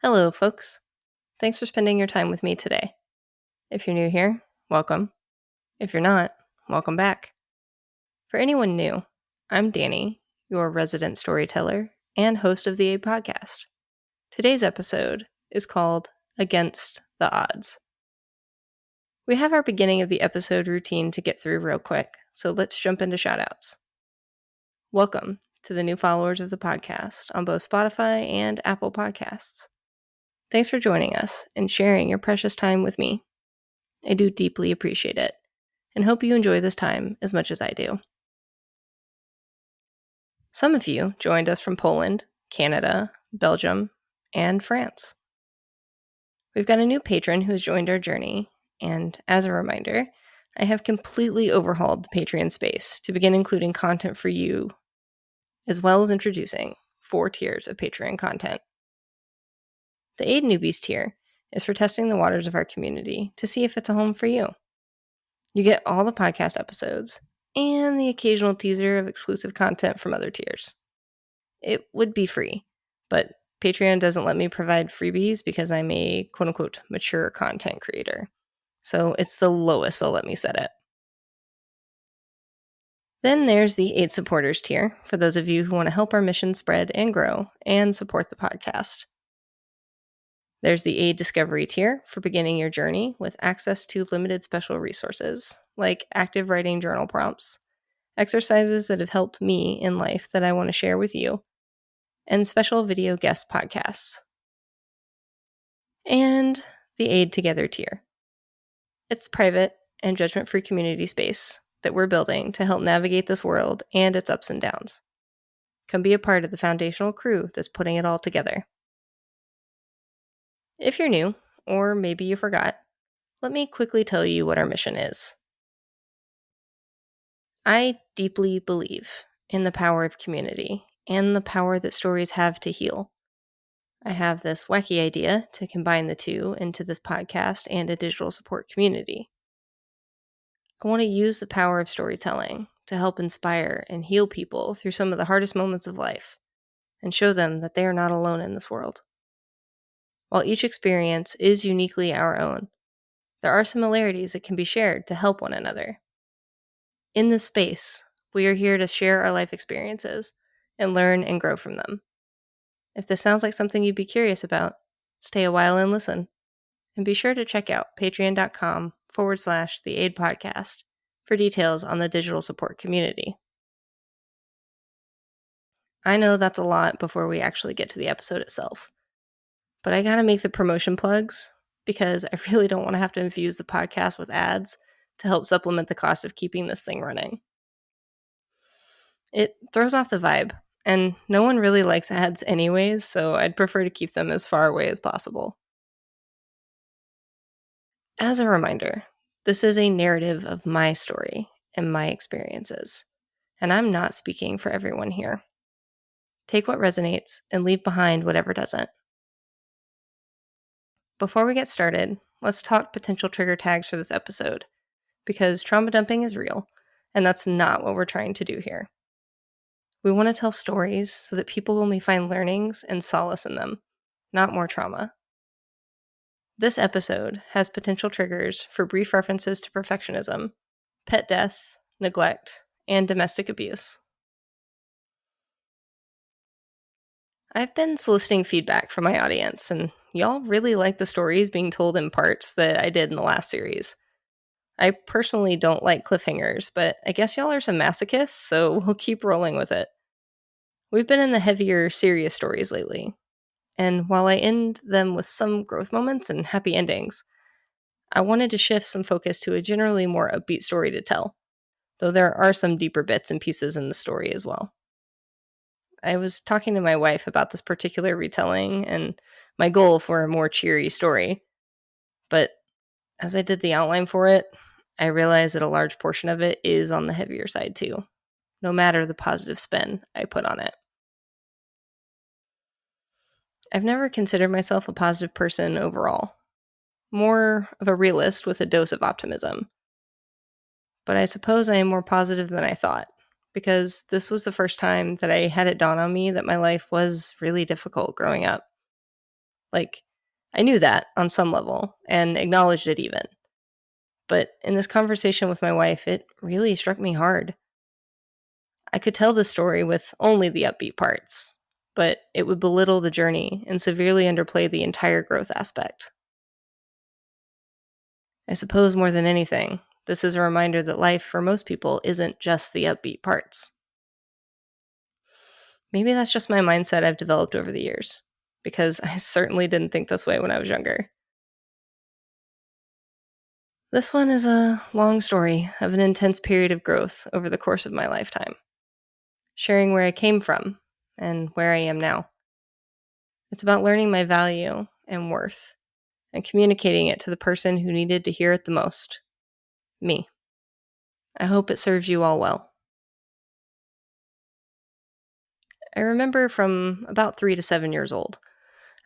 Hello, folks. Thanks for spending your time with me today. If you're new here, welcome. If you're not, welcome back. For anyone new, I'm Danny, your resident storyteller and host of the A podcast. Today's episode is called Against the Odds. We have our beginning of the episode routine to get through real quick, so let's jump into shoutouts. Welcome to the new followers of the podcast on both Spotify and Apple Podcasts. Thanks for joining us and sharing your precious time with me. I do deeply appreciate it, and hope you enjoy this time as much as I do. Some of you joined us from Poland, Canada, Belgium, and France. We've got a new patron who has joined our journey, and as a reminder, I have completely overhauled the Patreon space to begin including content for you, as well as introducing 4 tiers of Patreon content. The Aid Newbies tier is for testing the waters of our community to see if it's a home for you. You get all the podcast episodes and the occasional teaser of exclusive content from other tiers. It would be free, but Patreon doesn't let me provide freebies because I'm a quote-unquote mature content creator. So it's the lowest they'll let me set it. Then there's the Aid Supporters tier for those of you who want to help our mission spread and grow and support the podcast. There's the Aid Discovery tier for beginning your journey with access to limited special resources, like active writing journal prompts, exercises that have helped me in life that I want to share with you, and special video guest podcasts. And the Aid Together tier. It's private and judgment-free community space that we're building to help navigate this world and its ups and downs. Come be a part of the foundational crew that's putting it all together. If you're new, or maybe you forgot, let me quickly tell you what our mission is. I deeply believe in the power of community and the power that stories have to heal. I have this wacky idea to combine the two into this podcast and a digital support community. I want to use the power of storytelling to help inspire and heal people through some of the hardest moments of life and show them that they are not alone in this world. While each experience is uniquely our own, there are similarities that can be shared to help one another. In this space, we are here to share our life experiences and learn and grow from them. If this sounds like something you'd be curious about, stay a while and listen. And be sure to check out patreon.com/The Aid Podcast for details on the digital support community. I know that's a lot before we actually get to the episode itself, but I gotta make the promotion plugs because I really don't want to have to infuse the podcast with ads to help supplement the cost of keeping this thing running. It throws off the vibe, and no one really likes ads anyways, so I'd prefer to keep them as far away as possible. As a reminder, this is a narrative of my story and my experiences, and I'm not speaking for everyone here. Take what resonates and leave behind whatever doesn't. Before we get started, let's talk potential trigger tags for this episode, because trauma dumping is real, and that's not what we're trying to do here. We want to tell stories so that people only find learnings and solace in them, not more trauma. This episode has potential triggers for brief references to perfectionism, pet death, neglect, and domestic abuse. I've been soliciting feedback from my audience, and y'all really like the stories being told in parts that I did in the last series. I personally don't like cliffhangers, but I guess y'all are some masochists, so we'll keep rolling with it. We've been in the heavier, serious stories lately, and while I end them with some growth moments and happy endings, I wanted to shift some focus to a generally more upbeat story to tell, though there are some deeper bits and pieces in the story as well. I was talking to my wife about this particular retelling and my goal for a more cheery story, but as I did the outline for it, I realized that a large portion of it is on the heavier side too, no matter the positive spin I put on it. I've never considered myself a positive person overall, more of a realist with a dose of optimism. But I suppose I am more positive than I thought, because this was the first time that I had it dawn on me that my life was really difficult growing up. Like, I knew that on some level and acknowledged it even. But in this conversation with my wife, it really struck me hard. I could tell the story with only the upbeat parts, but it would belittle the journey and severely underplay the entire growth aspect. I suppose more than anything, this is a reminder that life for most people isn't just the upbeat parts. Maybe that's just my mindset I've developed over the years, because I certainly didn't think this way when I was younger. This one is a long story of an intense period of growth over the course of my lifetime, sharing where I came from and where I am now. It's about learning my value and worth and communicating it to the person who needed to hear it the most, me. I hope it serves you all well. I remember from about 3 to 7 years old,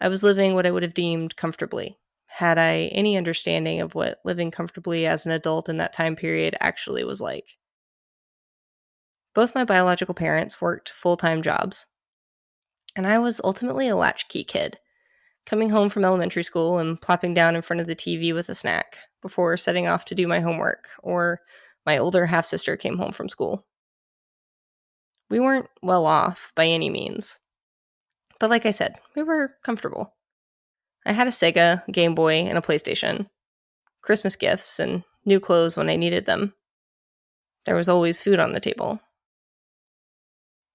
I was living what I would have deemed comfortably, had I any understanding of what living comfortably as an adult in that time period actually was like. Both my biological parents worked full-time jobs, and I was ultimately a latchkey kid, coming home from elementary school and plopping down in front of the TV with a snack before setting off to do my homework, or my older half sister came home from school. We weren't well off by any means, but like I said, we were comfortable. I had a Sega, a Game Boy, and a PlayStation, Christmas gifts, and new clothes when I needed them. There was always food on the table.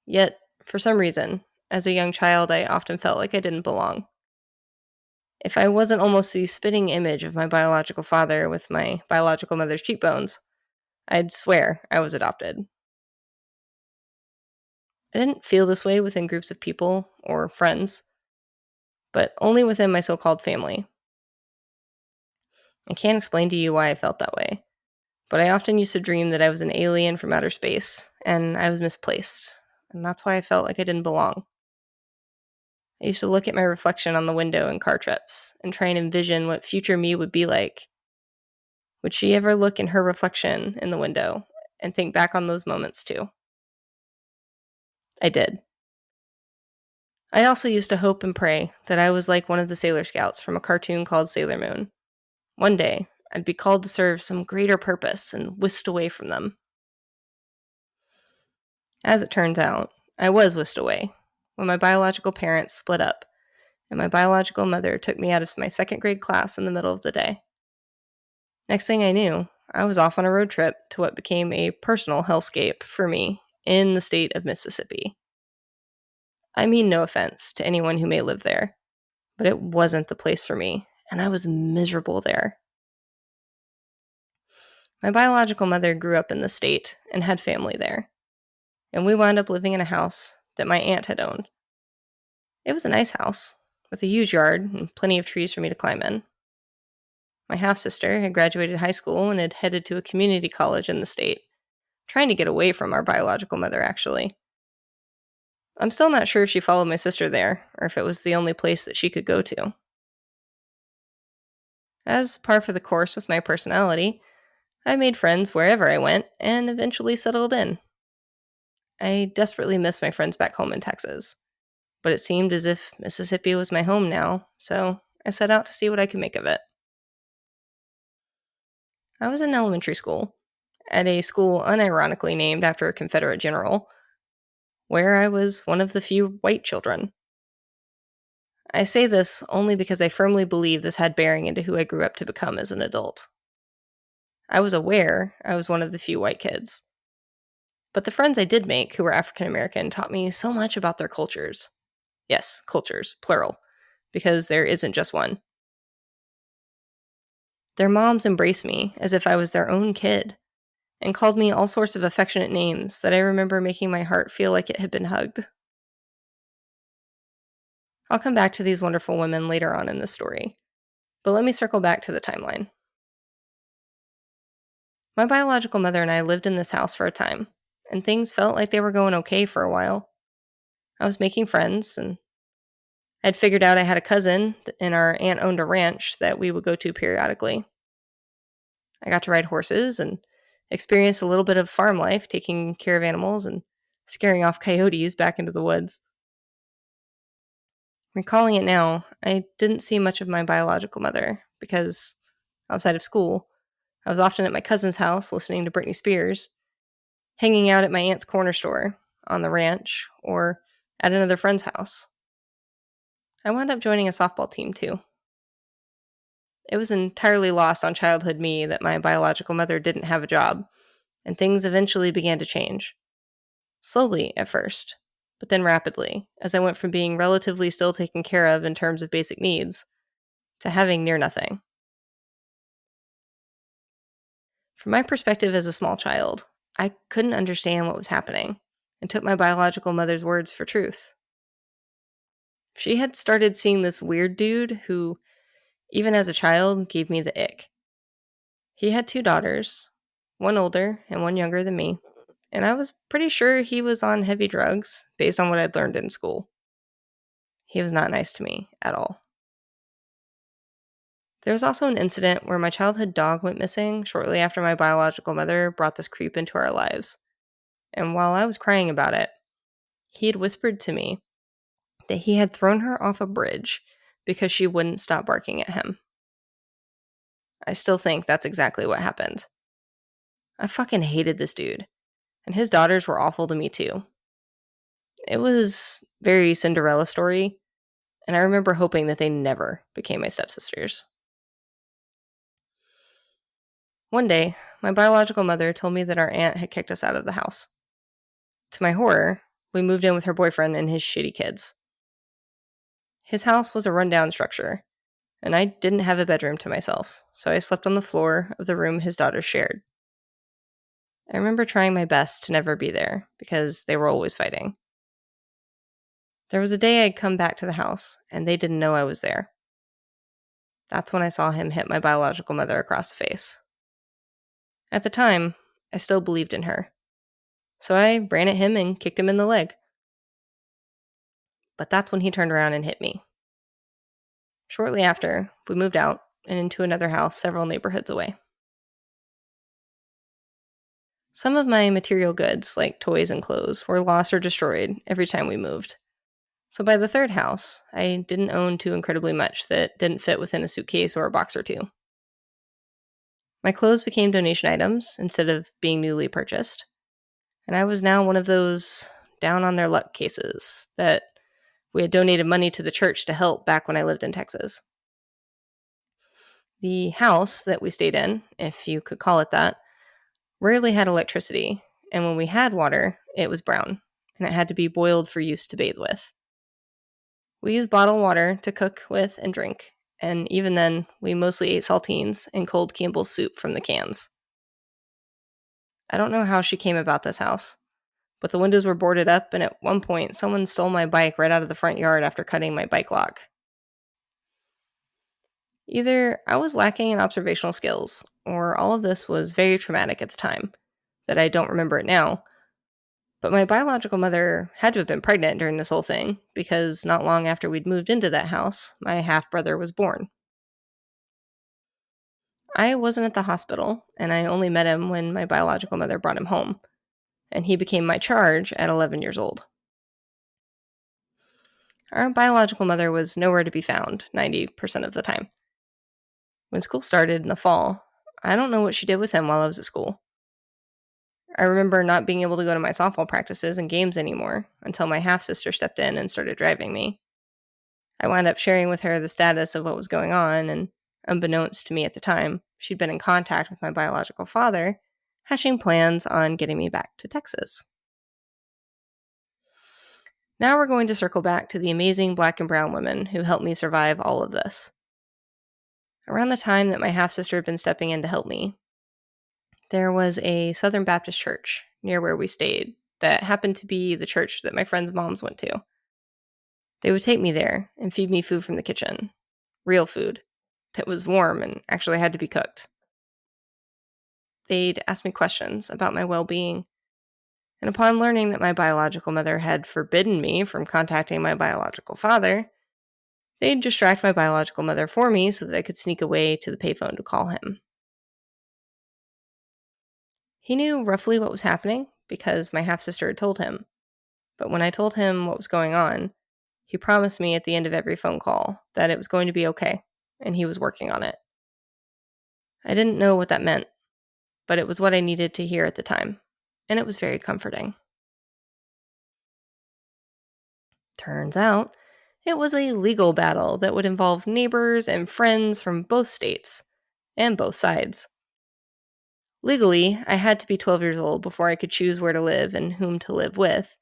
Yet, for some reason, as a young child, I often felt like I didn't belong. If I wasn't almost the spitting image of my biological father with my biological mother's cheekbones, I'd swear I was adopted. I didn't feel this way within groups of people or friends, but only within my so called family. I can't explain to you why I felt that way, but I often used to dream that I was an alien from outer space and I was misplaced, and that's why I felt like I didn't belong. I used to look at my reflection on the window in car trips and try and envision what future me would be like. Would she ever look in her reflection in the window and think back on those moments too? I did. I also used to hope and pray that I was like one of the Sailor Scouts from a cartoon called Sailor Moon. One day, I'd be called to serve some greater purpose and whisked away from them. As it turns out, I was whisked away when my biological parents split up and my biological mother took me out of my second grade class in the middle of the day. Next thing I knew, I was off on a road trip to what became a personal hellscape for me in the state of Mississippi. I mean no offense to anyone who may live there, but it wasn't the place for me, and I was miserable there. My biological mother grew up in the state and had family there, and we wound up living in a house that my aunt had owned. It was a nice house, with a huge yard and plenty of trees for me to climb in. My half sister had graduated high school and had headed to a community college in the state, trying to get away from our biological mother, actually. I'm still not sure if she followed my sister there, or if it was the only place that she could go to. As par for the course with my personality, I made friends wherever I went and eventually settled in. I desperately missed my friends back home in Texas, but it seemed as if Mississippi was my home now, so I set out to see what I could make of it. I was in elementary school, at a school unironically named after a Confederate general, where I was one of the few white children. I say this only because I firmly believe this had bearing into who I grew up to become as an adult. I was aware I was one of the few white kids. But the friends I did make who were African American taught me so much about their cultures. Yes, cultures, plural, because there isn't just one. Their moms embraced me as if I was their own kid and called me all sorts of affectionate names that I remember making my heart feel like it had been hugged. I'll come back to these wonderful women later on in this story, but let me circle back to the timeline. My biological mother and I lived in this house for a time, and things felt like they were going okay for a while. I was making friends, and I'd figured out I had a cousin, and our aunt owned a ranch that we would go to periodically. I got to ride horses and experience a little bit of farm life, taking care of animals and scaring off coyotes back into the woods. Recalling it now, I didn't see much of my biological mother because, outside of school, I was often at my cousin's house listening to Britney Spears, hanging out at my aunt's corner store, on the ranch, or at another friend's house. I wound up joining a softball team too. It was entirely lost on childhood me that my biological mother didn't have a job, and things eventually began to change. Slowly at first, but then rapidly, as I went from being relatively still taken care of in terms of basic needs to having near nothing. From my perspective as a small child, I couldn't understand what was happening and took my biological mother's words for truth. She had started seeing this weird dude who, even as a child, gave me the ick. He had 2 daughters, one older and one younger than me, and I was pretty sure he was on heavy drugs based on what I'd learned in school. He was not nice to me at all. There was also an incident where my childhood dog went missing shortly after my biological mother brought this creep into our lives. And while I was crying about it, he had whispered to me that he had thrown her off a bridge because she wouldn't stop barking at him. I still think that's exactly what happened. I fucking hated this dude, and his daughters were awful to me too. It was very Cinderella story, and I remember hoping that they never became my stepsisters. One day, my biological mother told me that our aunt had kicked us out of the house. To my horror, we moved in with her boyfriend and his shitty kids. His house was a rundown structure, and I didn't have a bedroom to myself, so I slept on the floor of the room his daughters shared. I remember trying my best to never be there, because they were always fighting. There was a day I'd come back to the house, and they didn't know I was there. That's when I saw him hit my biological mother across the face. At the time, I still believed in her, so I ran at him and kicked him in the leg. But that's when he turned around and hit me. Shortly after, we moved out and into another house several neighborhoods away. Some of my material goods, like toys and clothes, were lost or destroyed every time we moved. So by the third house, I didn't own too incredibly much that didn't fit within a suitcase or a box or two. My clothes became donation items instead of being newly purchased, and I was now one of those down on their luck cases that we had donated money to the church to help back when I lived in Texas. The house that we stayed in, if you could call it that, rarely had electricity, and when we had water, it was brown, and it had to be boiled for use to bathe with. We used bottled water to cook with and drink, and even then, we mostly ate saltines and cold Campbell's soup from the cans. I don't know how she came about this house, but the windows were boarded up, and at one point, someone stole my bike right out of the front yard after cutting my bike lock. Either I was lacking in observational skills, or all of this was very traumatic at the time, that I don't remember it now. But my biological mother had to have been pregnant during this whole thing, because not long after we'd moved into that house, my half-brother was born. I wasn't at the hospital, and I only met him when my biological mother brought him home, and he became my charge at 11 years old. Our biological mother was nowhere to be found 90% of the time. When school started in the fall, I don't know what she did with him while I was at school. I remember not being able to go to my softball practices and games anymore until my half-sister stepped in and started driving me. I wound up sharing with her the status of what was going on, and unbeknownst to me at the time, she'd been in contact with my biological father, hashing plans on getting me back to Texas. Now we're going to circle back to the amazing black and brown women who helped me survive all of this. Around the time that my half-sister had been stepping in to help me, there was a Southern Baptist church near where we stayed that happened to be the church that my friends' moms went to. They would take me there and feed me food from the kitchen. Real food. That was warm and actually had to be cooked. They'd ask me questions about my well-being, and upon learning that my biological mother had forbidden me from contacting my biological father, they'd distract my biological mother for me so that I could sneak away to the payphone to call him. He knew roughly what was happening because my half-sister had told him, but when I told him what was going on, He promised me at the end of every phone call that it was going to be okay, and he was working on it. I didn't know what that meant, but it was what I needed to hear at the time, and it was very comforting. Turns out, it was a legal battle that would involve neighbors and friends from both states, and both sides. Legally, I had to be 12 years old before I could choose where to live and whom to live with,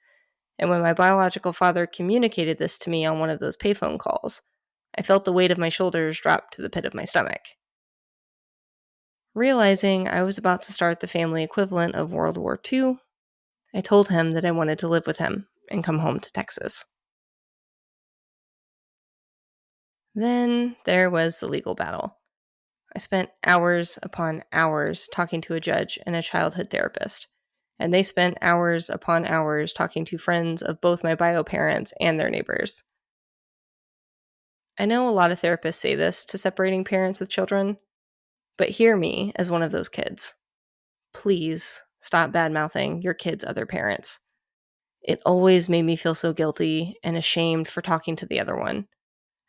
and when my biological father communicated this to me on one of those payphone calls, I felt the weight of my shoulders drop to the pit of my stomach. Realizing I was about to start the family equivalent of World War II, I told him that I wanted to live with him and come home to Texas. Then there was the legal battle. I spent hours upon hours talking to a judge and a childhood therapist, and they spent hours upon hours talking to friends of both my bio parents and their neighbors. I know a lot of therapists say this to separating parents with children, but hear me as one of those kids. Please stop bad-mouthing your kids' other parents. It always made me feel so guilty and ashamed for talking to the other one.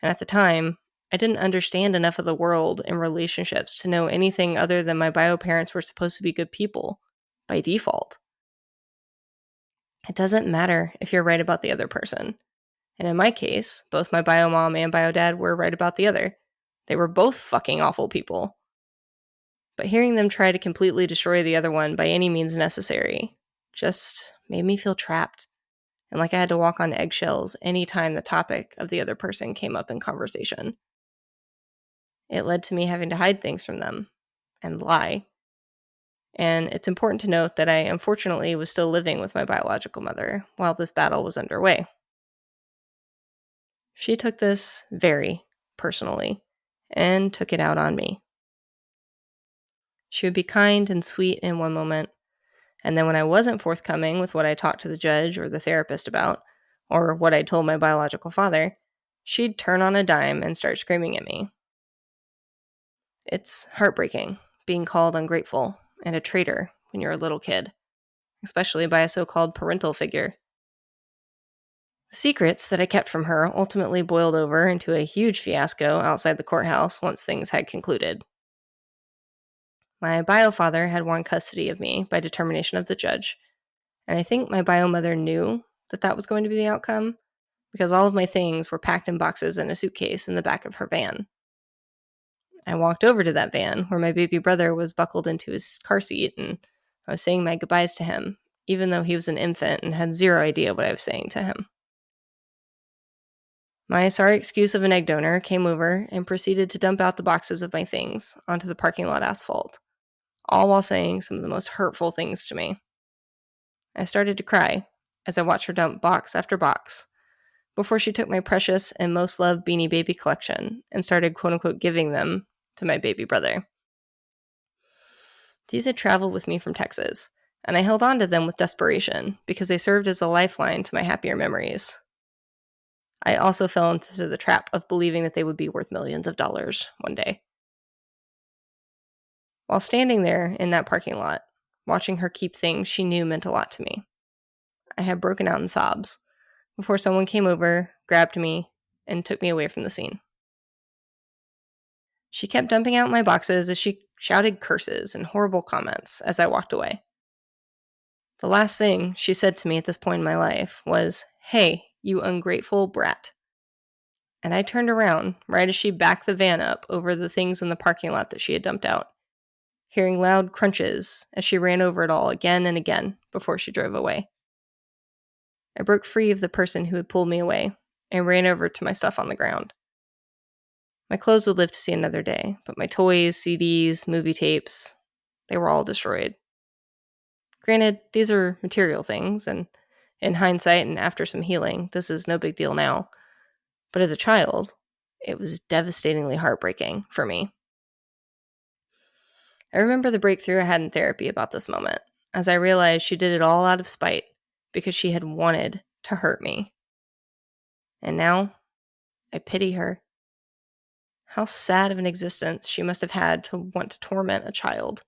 And at the time, I didn't understand enough of the world and relationships to know anything other than my bio parents were supposed to be good people by default. It doesn't matter if you're right about the other person. And in my case, both my bio mom and bio dad were right about the other. They were both fucking awful people. But hearing them try to completely destroy the other one by any means necessary just made me feel trapped and like I had to walk on eggshells any time the topic of the other person came up in conversation. It led to me having to hide things from them and lie. And it's important to note that I unfortunately was still living with my biological mother while this battle was underway. She took this very personally and took it out on me. She would be kind and sweet in one moment, and then when I wasn't forthcoming with what I talked to the judge or the therapist about, or what I told my biological father, she'd turn on a dime and start screaming at me. It's heartbreaking being called ungrateful and a traitor when you're a little kid, especially by a so-called parental figure. The secrets that I kept from her ultimately boiled over into a huge fiasco outside the courthouse once things had concluded. My bio father had won custody of me by determination of the judge, and I think my bio mother knew that that was going to be the outcome because all of my things were packed in boxes in a suitcase in the back of her van. I walked over to that van where my baby brother was buckled into his car seat, and I was saying my goodbyes to him, even though he was an infant and had zero idea what I was saying to him. My sorry excuse of an egg donor came over and proceeded to dump out the boxes of my things onto the parking lot asphalt, all while saying some of the most hurtful things to me. I started to cry as I watched her dump box after box before she took my precious and most loved Beanie Baby collection and started quote-unquote giving them to my baby brother. These had traveled with me from Texas, and I held on to them with desperation because they served as a lifeline to my happier memories. I also fell into the trap of believing that they would be worth millions of dollars one day. While standing there in that parking lot, watching her keep things she knew meant a lot to me, I had broken out in sobs before someone came over, grabbed me, and took me away from the scene. She kept dumping out my boxes as she shouted curses and horrible comments as I walked away. The last thing she said to me at this point in my life was, "Hey, you ungrateful brat." And I turned around right as she backed the van up over the things in the parking lot that she had dumped out, hearing loud crunches as she ran over it all again and again before she drove away. I broke free of the person who had pulled me away and ran over to my stuff on the ground. My clothes would live to see another day, but my toys, CDs, movie tapes, they were all destroyed. Granted, these are material things, and in hindsight and after some healing, this is no big deal now. But as a child, it was devastatingly heartbreaking for me. I remember the breakthrough I had in therapy about this moment, as I realized she did it all out of spite because she had wanted to hurt me. And now, I pity her. How sad of an existence she must have had to want to torment a child.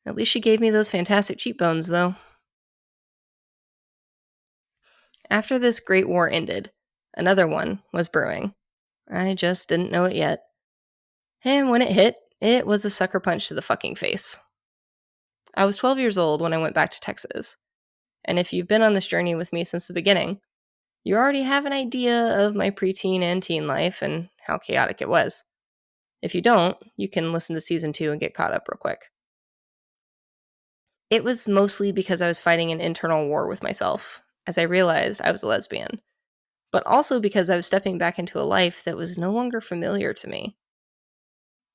At least she gave me those fantastic cheekbones, though. After this great war ended, another one was brewing. I just didn't know it yet. And when it hit, it was a sucker punch to the fucking face. I was 12 years old when I went back to Texas. And if you've been on this journey with me since the beginning, you already have an idea of my preteen and teen life and how chaotic it was. If you don't, you can listen to season 2 and get caught up real quick. It was mostly because I was fighting an internal war with myself, as I realized I was a lesbian, but also because I was stepping back into a life that was no longer familiar to me.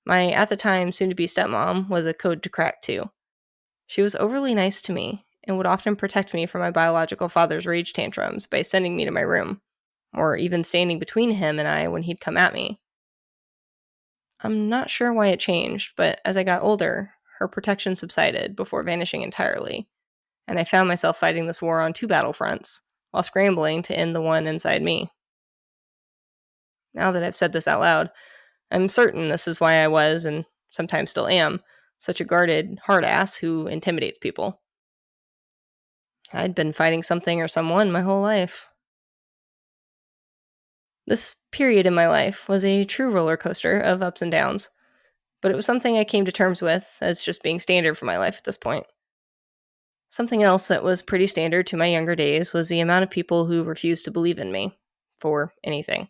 My, at the time, soon-to-be stepmom was a code to crack too. She was overly nice to me and would often protect me from my biological father's rage tantrums by sending me to my room, or even standing between him and I when he'd come at me. I'm not sure why it changed, but as I got older, her protection subsided before vanishing entirely, and I found myself fighting this war on 2 battlefronts, while scrambling to end the one inside me. Now that I've said this out loud, I'm certain this is why I was, and sometimes still am, such a guarded, hard ass who intimidates people. I'd been fighting something or someone my whole life. This period in my life was a true roller coaster of ups and downs, but it was something I came to terms with as just being standard for my life at this point. Something else that was pretty standard to my younger days was the amount of people who refused to believe in me for anything.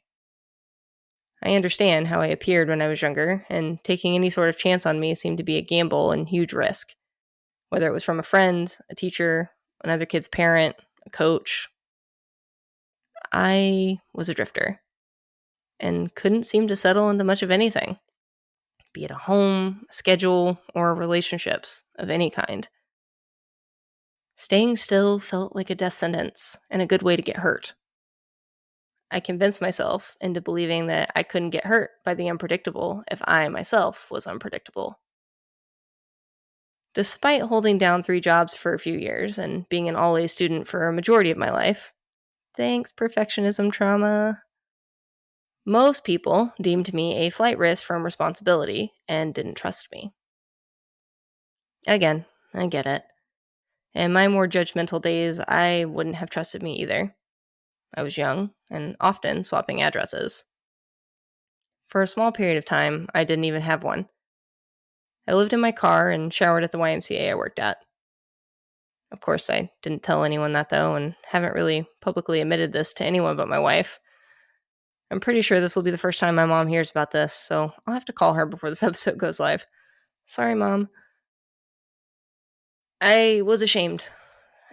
I understand how I appeared when I was younger, and taking any sort of chance on me seemed to be a gamble and huge risk, whether it was from a friend, a teacher, another kid's parent, a coach. I was a drifter and couldn't seem to settle into much of anything, be it a home, a schedule, or relationships of any kind. Staying still felt like a death sentence and a good way to get hurt. I convinced myself into believing that I couldn't get hurt by the unpredictable if I myself was unpredictable. Despite holding down 3 jobs for a few years and being an all-A student for a majority of my life, thanks perfectionism trauma, most people deemed me a flight risk from responsibility and didn't trust me. Again, I get it. In my more judgmental days, I wouldn't have trusted me either. I was young and often swapping addresses. For a small period of time, I didn't even have one. I lived in my car and showered at the YMCA I worked at. Of course, I didn't tell anyone that though, and haven't really publicly admitted this to anyone but my wife. I'm pretty sure this will be the first time my mom hears about this, so I'll have to call her before this episode goes live. Sorry, Mom. I was ashamed,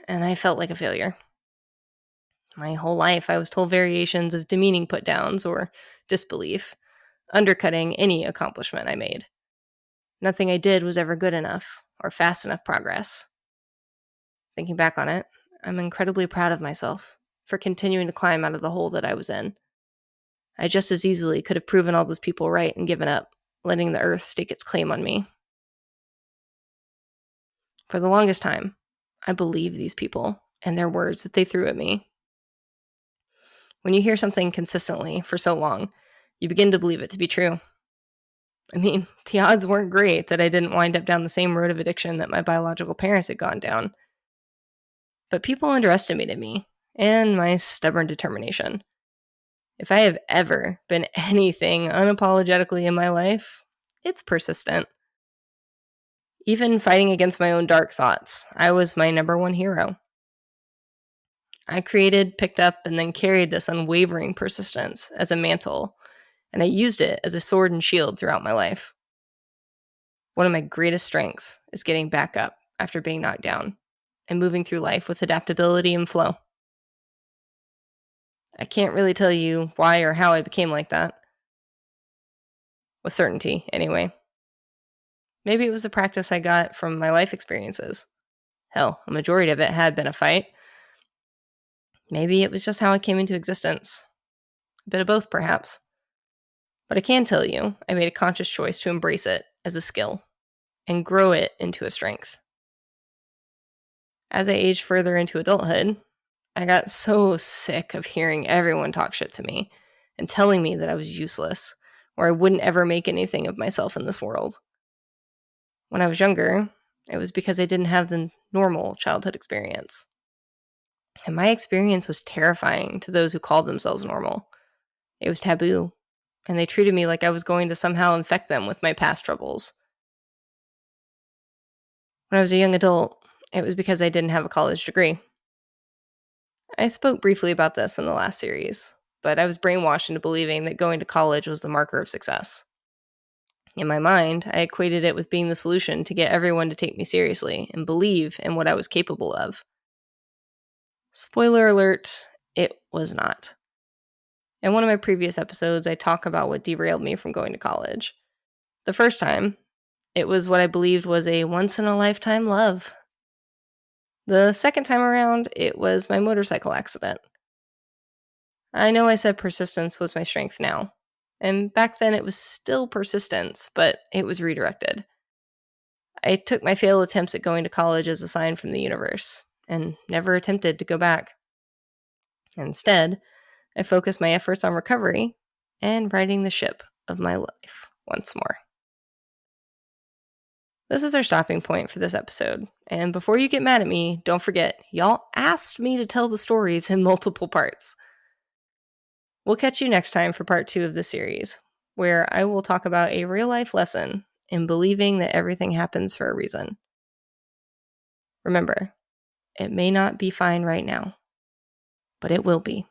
and I felt like a failure. My whole life, I was told variations of demeaning put-downs or disbelief, undercutting any accomplishment I made. Nothing I did was ever good enough or fast enough progress. Thinking back on it, I'm incredibly proud of myself for continuing to climb out of the hole that I was in. I just as easily could have proven all those people right and given up, letting the earth stake its claim on me. For the longest time, I believed these people and their words that they threw at me. When you hear something consistently for so long, you begin to believe it to be true. I mean, the odds weren't great that I didn't wind up down the same road of addiction that my biological parents had gone down. But people underestimated me and my stubborn determination. If I have ever been anything unapologetically in my life, it's persistent. Even fighting against my own dark thoughts, I was my number one hero. I created, picked up, and then carried this unwavering persistence as a mantle, and I used it as a sword and shield throughout my life. One of my greatest strengths is getting back up after being knocked down and moving through life with adaptability and flow. I can't really tell you why or how I became like that. With certainty, anyway. Maybe it was the practice I got from my life experiences. Hell, a majority of it had been a fight. Maybe it was just how I came into existence. A bit of both, perhaps. But I can tell you, I made a conscious choice to embrace it as a skill and grow it into a strength. As I aged further into adulthood, I got so sick of hearing everyone talk shit to me and telling me that I was useless or I wouldn't ever make anything of myself in this world. When I was younger, it was because I didn't have the normal childhood experience. And my experience was terrifying to those who called themselves normal. It was taboo, and they treated me like I was going to somehow infect them with my past troubles. When I was a young adult, it was because I didn't have a college degree. I spoke briefly about this in the last series, but I was brainwashed into believing that going to college was the marker of success. In my mind, I equated it with being the solution to get everyone to take me seriously and believe in what I was capable of. Spoiler alert, it was not. In one of my previous episodes, I talk about what derailed me from going to college. The first time, it was what I believed was a once-in-a-lifetime love. The second time around, it was my motorcycle accident. I know I said persistence was my strength now, and back then it was still persistence, but it was redirected. I took my failed attempts at going to college as a sign from the universe, and never attempted to go back. Instead, I focused my efforts on recovery and righting the ship of my life once more. This is our stopping point for this episode. And before you get mad at me, don't forget, y'all asked me to tell the stories in multiple parts. We'll catch you next time for part 2 of the series, where I will talk about a real life lesson in believing that everything happens for a reason. Remember, it may not be fine right now, but it will be.